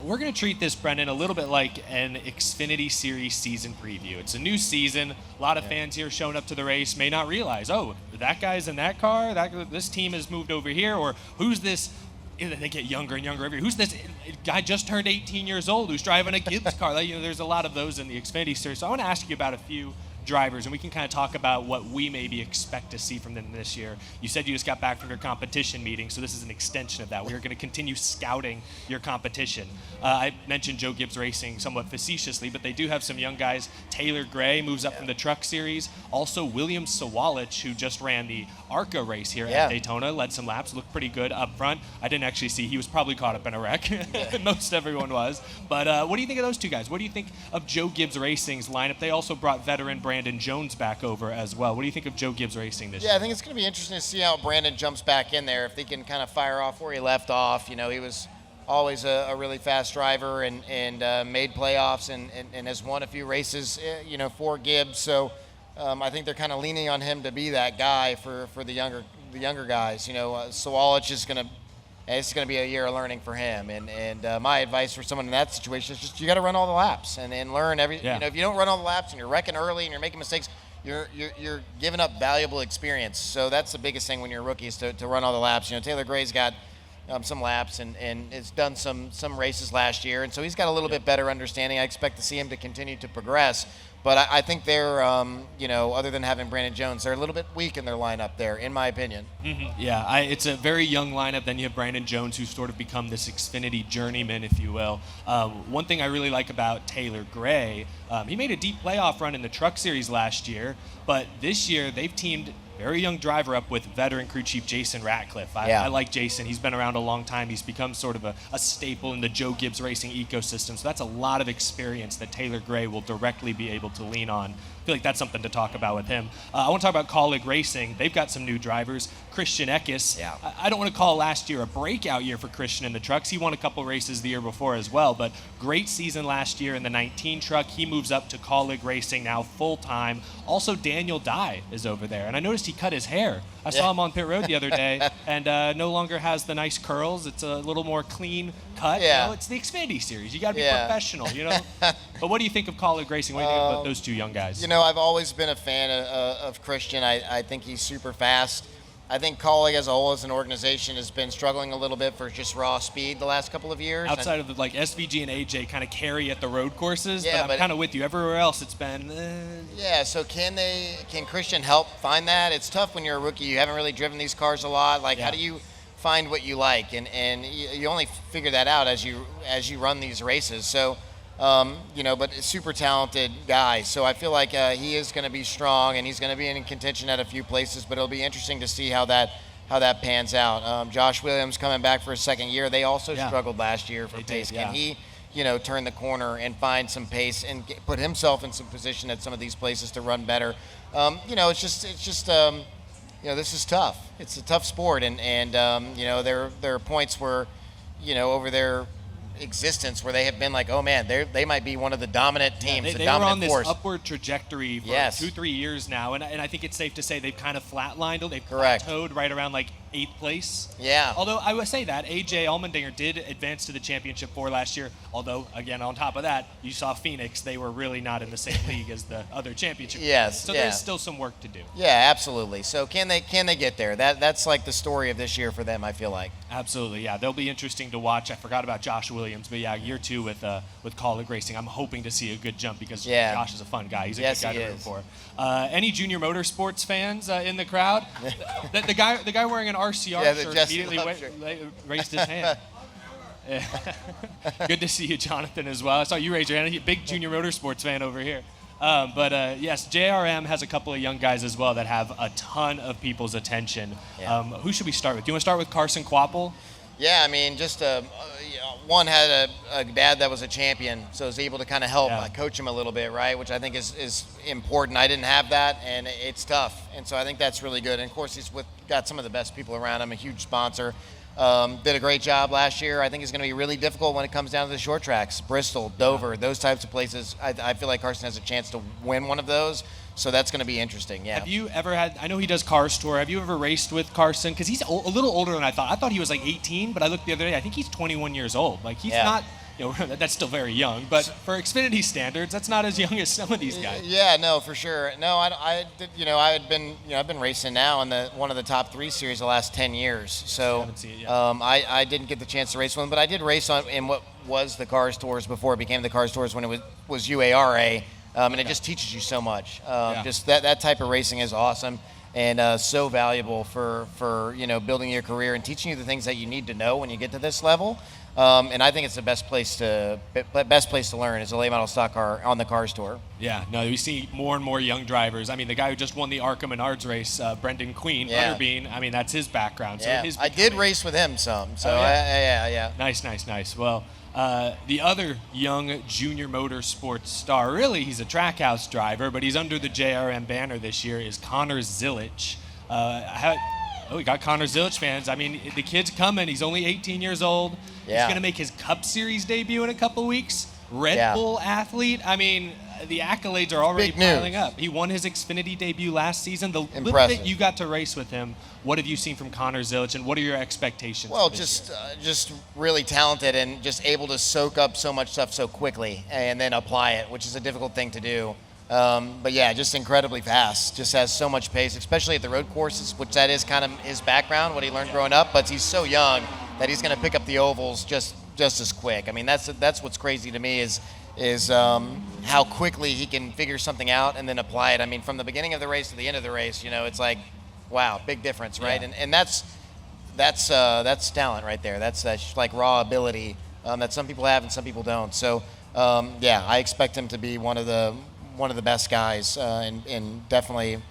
we're going to treat this, Brennan, a little bit like an Xfinity Series season preview. It's a new season. A lot of fans here showing up to the race may not realize, oh, that guy's in that car, this team has moved over here, or who's this? They get younger and younger every year. Who's this guy just turned 18 years old who's driving a Gibbs car? There's a lot of those in the Xfinity Series. So I want to ask you about a few drivers, and we can kind of talk about what we maybe expect to see from them this year. You said you just got back from your competition meeting, so this is an extension of that. We're going to continue scouting your competition. I mentioned Joe Gibbs Racing somewhat facetiously, but they do have some young guys. Taylor Gray moves up from the Truck Series. Also, William Sawalich, who just ran the ARCA race here at Daytona, led some laps, looked pretty good up front. I didn't actually see. He was probably caught up in a wreck. Most everyone was. But what do you think of those two guys? What do you think of Joe Gibbs Racing's lineup? They also brought veteran Brandon Jones back over as well. What do you think of Joe Gibbs Racing this year? Yeah, I think it's going to be interesting to see how Brandon jumps back in there, if they can kind of fire off where he left off. He was always a really fast driver and made playoffs and has won a few races, for Gibbs. So I think they're kind of leaning on him to be that guy for the younger guys. Sawalich is going to. It's going to be a year of learning for him, and my advice for someone in that situation is just you got to run all the laps and learn every. Yeah. If you don't run all the laps and you're wrecking early and you're making mistakes, you're giving up valuable experience. So that's the biggest thing when you're a rookie is to run all the laps. Taylor Gray's got some laps and has done some races last year, and so he's got a little bit better understanding. I expect to see him to continue to progress. But I think they're, other than having Brandon Jones, they're a little bit weak in their lineup there, in my opinion. Mm-hmm. Yeah, it's a very young lineup. Then you have Brandon Jones, who's sort of become this Xfinity journeyman, if you will. One thing I really like about Taylor Gray, he made a deep playoff run in the Truck Series last year, but this year they've teamed very young driver up with veteran crew chief Jason Ratcliffe. I like Jason. He's been around a long time. He's become sort of a staple in the Joe Gibbs Racing ecosystem. So that's a lot of experience that Taylor Gray will directly be able to lean on. I feel like that's something to talk about with him. I want to talk about Colleague Racing. They've got some new drivers. Christian Eckes. Yeah. I don't want to call last year a breakout year for Christian in the trucks. He won a couple races the year before as well, but great season last year in the 19 truck. He moves up to Colleague Racing now full-time. Also, Daniel Dye is over there, and I noticed he cut his hair. I saw him on pit road the other day, and no longer has the nice curls. It's a little more clean cut. Yeah. It's the Xfinity Series. You got to be professional, But what do you think of Colleague Racing? What do you think about those two young guys? I've always been a fan of Christian. I think he's super fast. I think Colleague as a whole, as an organization, has been struggling a little bit for just raw speed the last couple of years. Outside of SVG and AJ kind of carry at the road courses, Yeah, but I'm kind of with you. Everywhere else, it's been. Yeah, so can Christian help find that? It's tough when you're a rookie. You haven't really driven these cars a lot. How do you find what you like? And you only figure that out as you run these races. So. But a super talented guy. So I feel like he is going to be strong, and he's going to be in contention at a few places. But it'll be interesting to see how that pans out. Josh Williams coming back for a second year. They also struggled last year for pace. Can he, turn the corner and find some pace and put himself in some position at some of these places to run better? It's just this is tough. It's a tough sport, and there are points where, over their existence where they have been like, oh man, they might be one of the dominant teams, the dominant force. They were on this upward trajectory for 2-3 years now, and I think it's safe to say they've kind of flatlined. They've plateaued right around 8th place. Yeah. Although I would say that AJ Allmendinger did advance to the championship 4 last year. Although, again, on top of that, you saw Phoenix. They were really not in the same league as the other championship. Yes. So there's still some work to do. Yeah, absolutely. So can they get there? That's the story of this year for them, I feel like. Absolutely, yeah. They'll be interesting to watch. I forgot about Josh Williams, but year 2 with Colleague Racing. I'm hoping to see a good jump because Josh is a fun guy. He's a good guy to root for. Any junior motorsports fans in the crowd? the guy wearing an RCR shirt immediately raised his hand. Good to see you, Jonathan, as well. I saw you raise your hand. Big junior motorsports fan over here. Yes, JRM has a couple of young guys as well that have a ton of people's attention. Yeah. Who should we start with? Do you want to start with Carson Kvapil? Yeah, I mean, just one had a dad that was a champion, so was able to kind of help coach him a little bit, right? Which I think is important. I didn't have that, and it's tough, and so I think that's really good. And of course, he's got some of the best people around him. A huge sponsor. Did a great job last year. I think it's going to be really difficult when it comes down to the short tracks, Bristol, Dover, those types of places. I feel like Carson has a chance to win one of those. So that's going to be interesting, yeah. Have you ever had, I know he does Cars Tour, have you ever raced with Carson? Because he's a little older than I thought. I thought he was 18, but I looked the other day, I think he's 21 years old. He's that's still very young. But for Xfinity standards, that's not as young as some of these guys. Yeah, no, for sure. No, I did, I've been racing now in one of the top 3 series the last 10 years. So I didn't get the chance to race one, but I did race in what was the Cars Tours before it became the Cars Tours when it was UARA, and it just teaches you so much. Just that type of racing is awesome. And so valuable for building your career and teaching you the things that you need to know when you get to this level. And I think it's the best place to learn is a late model stock car on the Cars Tour. Yeah, no, we see more and more young drivers. I mean, the guy who just won the Arkham Menards race, Brendan Queen, Butterbean. I mean, that's his background. So I did race with him some. So yeah. Nice. Well, the other young junior motorsports star, really, he's a trackhouse driver, but he's under the JRM banner this year, is Connor Zilisch. We got Connor Zilisch fans. I mean, the kid's coming. He's only 18 years old. He's going to make his Cup Series debut in a couple weeks. Red Bull athlete. I mean, the accolades are already piling up. He won his Xfinity debut last season. The little bit you got to race with him, what have you seen from Connor Zilisch, and what are your expectations? Well, just really talented and just able to soak up so much stuff so quickly and then apply it, which is a difficult thing to do. But yeah, just incredibly fast. Just has so much pace, especially at the road courses, which that is kind of his background, what he learned growing up. But he's so young that he's going to pick up the ovals just as quick. I mean, that's what's crazy to me is how quickly he can figure something out and then apply it. I mean, from the beginning of the race to the end of the race, it's like, wow, big difference, right? Yeah. And that's talent right there. That's like raw ability that some people have and some people don't. So I expect him to be one of the best guys and definitely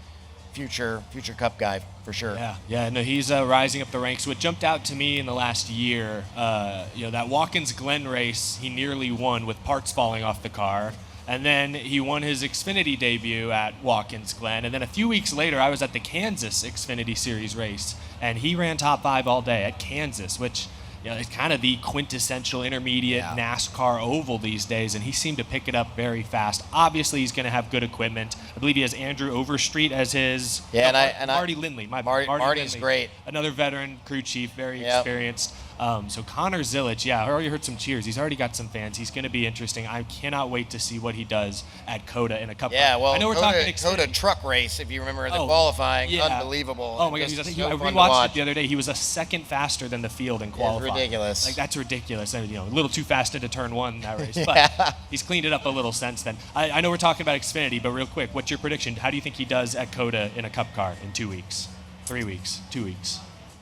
future Cup guy for sure. Yeah. No, he's rising up the ranks. What jumped out to me in the last year, that Watkins Glen race, he nearly won with parts falling off the car. And then he won his Xfinity debut at Watkins Glen. And then a few weeks later, I was at the Kansas Xfinity Series race, and he ran top 5 all day at Kansas, which it's kind of the quintessential intermediate NASCAR oval these days, and he seemed to pick it up very fast. Obviously, he's going to have good equipment. I believe he has Andrew Overstreet as his. Marty Lindley. Marty's Lindley, great. Another veteran crew chief, very experienced. So Connor Zilisch, I already heard some cheers. He's already got some fans. He's going to be interesting. I cannot wait to see what he does at COTA in a couple. Yeah, well, I know we're talking COTA truck race, if you remember the qualifying. Unbelievable. Oh my God, I rewatched it the other day. He was a second faster than the field in qualifying. It's ridiculous. Like, that's ridiculous. A little too fast into turn 1 in that race, but he's cleaned it up a little since then. I know we're talking about Xfinity, but real quick, what's your prediction? How do you think he does at COTA in a Cup car in 2 weeks, 3 weeks, 2 weeks?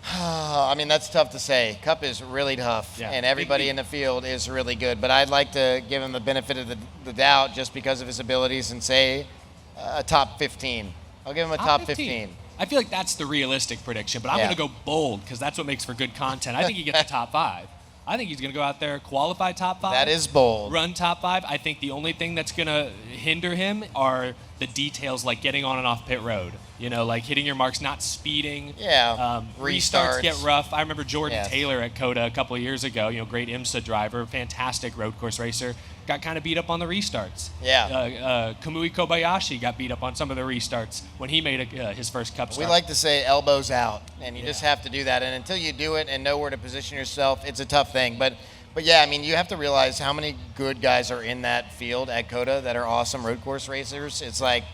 I mean, that's tough to say. Cup is really tough, and everybody in the field is really good. But I'd like to give him the benefit of the doubt just because of his abilities and say a top 15. I'll give him a top 15. I feel like that's the realistic prediction, but I'm going to go bold because that's what makes for good content. I think he gets the top 5. I think he's going to go out there, qualify top 5. That is bold. Run top 5. I think the only thing that's going to hinder him are the details like getting on and off pit road. Like hitting your marks, not speeding. Restarts get rough. I remember Jordan Taylor at COTA a couple of years ago, great IMSA driver, fantastic road course racer, got kind of beat up on the restarts. Kamui Kobayashi got beat up on some of the restarts when he made his first Cup start. We like to say elbows out, and you just have to do that. And until you do it and know where to position yourself, it's a tough thing. But yeah, I mean, you have to realize how many good guys are in that field at COTA that are awesome road course racers. It's like.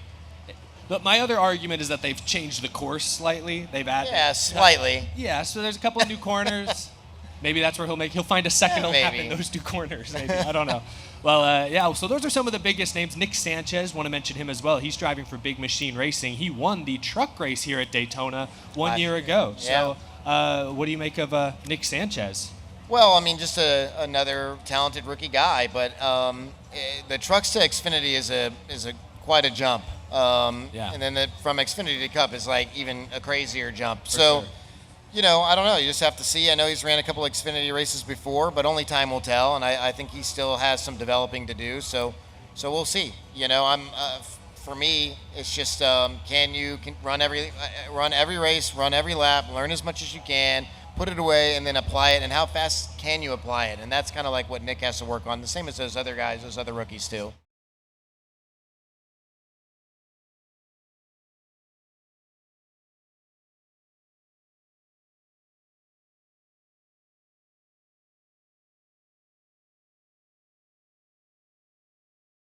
But my other argument is that they've changed the course slightly. They've added. Slightly. So there's a couple of new corners. Maybe that's where he'll find a second lap in those 2 corners. Maybe. I don't know. Well, so those are some of the biggest names. Nick Sanchez, want to mention him as well. He's driving for Big Machine Racing. He won the truck race here at Daytona 1 year ago. So what do you make of Nick Sanchez? Well, I mean, just another talented rookie guy, but the trucks to Xfinity is quite a jump. And then from Xfinity to Cup is like even a crazier jump. Sure. I don't know. You just have to see. I know he's ran a couple Xfinity races before, but only time will tell. And I think he still has some developing to do. So we'll see. For me, it's just can you run every race, run every lap, learn as much as you can, put it away, and then apply it. And how fast can you apply it? And that's kind of like what Nick has to work on. The same as those other guys, those other rookies too.